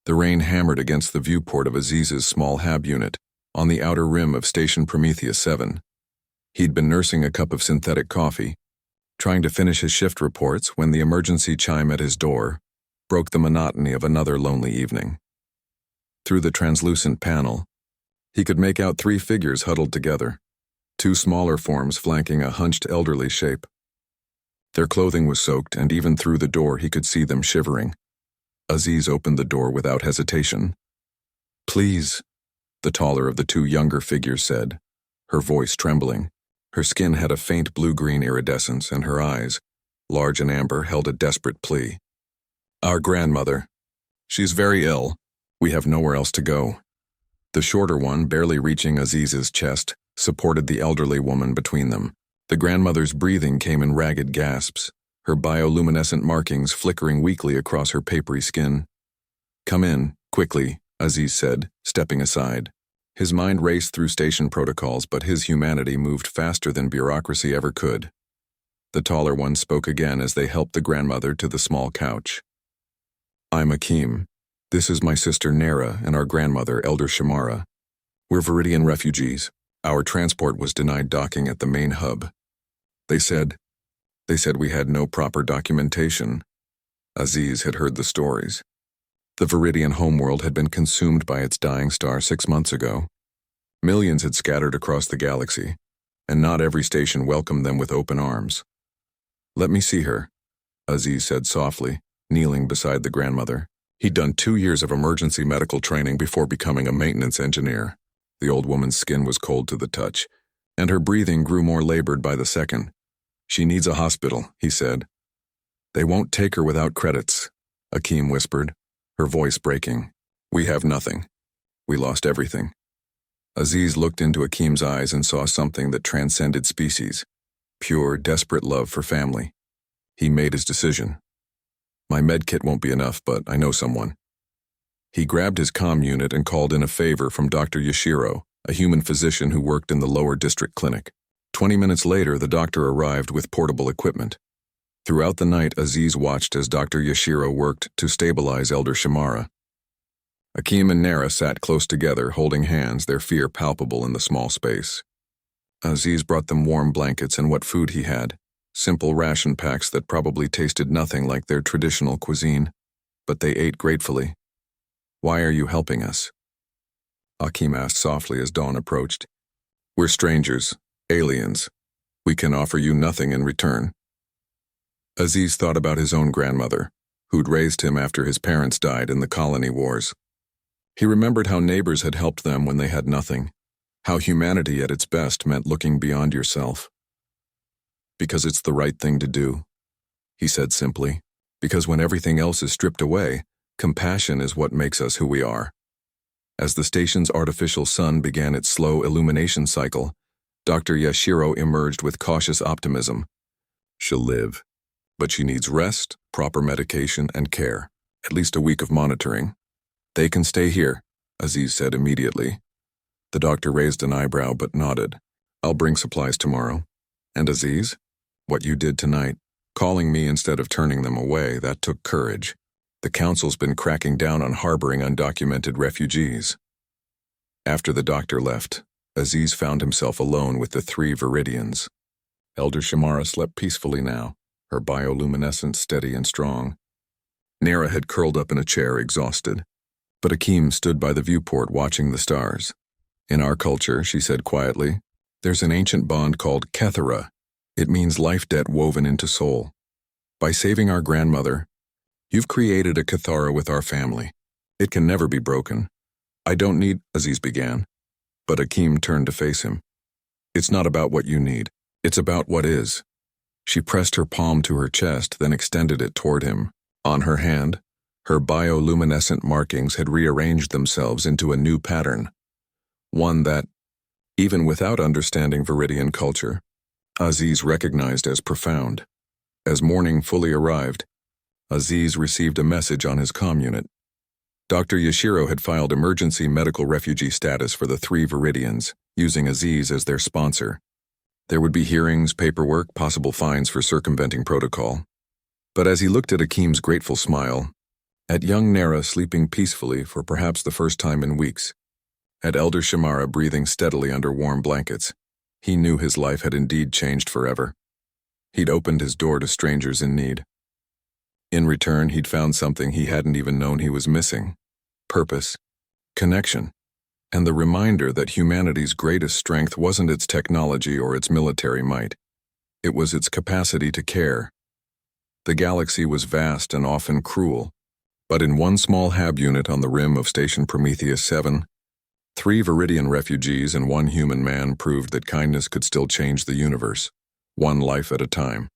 The rain hammered against the viewport of Aziz's small hab unit, on the outer rim of Station Prometheus 7. He'd been nursing a cup of synthetic coffee, trying to finish his shift reports when the emergency chime at his door broke the monotony of another lonely evening. Through the translucent panel, he could make out 3 figures huddled together, 2 smaller forms flanking a hunched elderly shape. Their clothing was soaked, and even through the door he could see them shivering. Aziz opened the door without hesitation. "Please," the taller of the 2 younger figures said, her voice trembling. Her skin had a faint blue-green iridescence, and her eyes, large and amber, held a desperate plea. "Our grandmother. She's very ill. We have nowhere else to go." The shorter one, barely reaching Aziz's chest, supported the elderly woman between them. The grandmother's breathing came in ragged gasps, her bioluminescent markings flickering weakly across her papery skin. "Come in, quickly," Aziz said, stepping aside. His mind raced through station protocols, but his humanity moved faster than bureaucracy ever could. The taller one spoke again as they helped the grandmother to the small couch. "I'm Akeem. This is my sister Nera and our grandmother, Elder Shamara. We're Viridian refugees. Our transport was denied docking at the main hub. They said we had no proper documentation." Aziz had heard the stories. The Viridian homeworld had been consumed by its dying star 6 months ago. Millions had scattered across the galaxy, and not every station welcomed them with open arms. "Let me see her," Aziz said softly, kneeling beside the grandmother. He'd done 2 years of emergency medical training before becoming a maintenance engineer. The old woman's skin was cold to the touch, and her breathing grew more labored by the second. "She needs a hospital," he said. "They won't take her without credits," Akeem whispered, her voice breaking. "We have nothing. We lost everything." Aziz looked into Akeem's eyes and saw something that transcended species. Pure, desperate love for family. He made his decision. "My medkit won't be enough, but I know someone." He grabbed his comm unit and called in a favor from Dr. Yashiro, a human physician who worked in the lower district clinic. 20 minutes later, the doctor arrived with portable equipment. Throughout the night, Aziz watched as Dr. Yashiro worked to stabilize Elder Shamara. Akeem and Nera sat close together, holding hands, their fear palpable in the small space. Aziz brought them warm blankets and what food he had, simple ration packs that probably tasted nothing like their traditional cuisine, but they ate gratefully. "Why are you helping us?" Akeem asked softly as dawn approached. "We're strangers, aliens. We can offer you nothing in return." Aziz thought about his own grandmother, who'd raised him after his parents died in the colony wars. He remembered how neighbors had helped them when they had nothing, how humanity at its best meant looking beyond yourself. "Because it's the right thing to do," he said simply. "Because when everything else is stripped away, compassion is what makes us who we are." As the station's artificial sun began its slow illumination cycle, Dr. Yashiro emerged with cautious optimism. "She'll live, but she needs rest, proper medication, and care. At least a week of monitoring." "They can stay here," Aziz said immediately. The doctor raised an eyebrow but nodded. "I'll bring supplies tomorrow." "And Aziz? What you did tonight, calling me instead of turning them away, that took courage. The council's been cracking down on harboring undocumented refugees." After the doctor left, Aziz found himself alone with the 3 Viridians. Elder Shamara slept peacefully now, her bioluminescence steady and strong. Nera had curled up in a chair, exhausted, but Akeem stood by the viewport watching the stars. "In our culture," she said quietly, "there's an ancient bond called Kethera. It means life debt woven into soul. By saving our grandmother, you've created a Kethara with our family. It can never be broken. I don't need," Aziz began, but Akeem turned to face him. "It's not about what you need. It's about what is." She pressed her palm to her chest, then extended it toward him. On her hand, her bioluminescent markings had rearranged themselves into a new pattern. One that, even without understanding Viridian culture, Aziz recognized as profound. As morning fully arrived, Aziz received a message on his comm unit. Dr. Yashiro had filed emergency medical refugee status for the 3 Viridians, using Aziz as their sponsor. There would be hearings, paperwork, possible fines for circumventing protocol. But as he looked at Akeem's grateful smile, At young Nera sleeping peacefully for perhaps the first time in weeks. At elder Shamara breathing steadily under warm blankets. He knew his life had indeed changed forever. He'd opened his door to strangers in need. In return, he'd found something he hadn't even known he was missing: purpose, connection, and the reminder that humanity's greatest strength wasn't its technology or its military might. It was its capacity to care. The galaxy was vast and often cruel, but in one small hab unit on the rim of Station Prometheus 7, 3 Viridian refugees and 1 human man proved that kindness could still change the universe, one life at a time.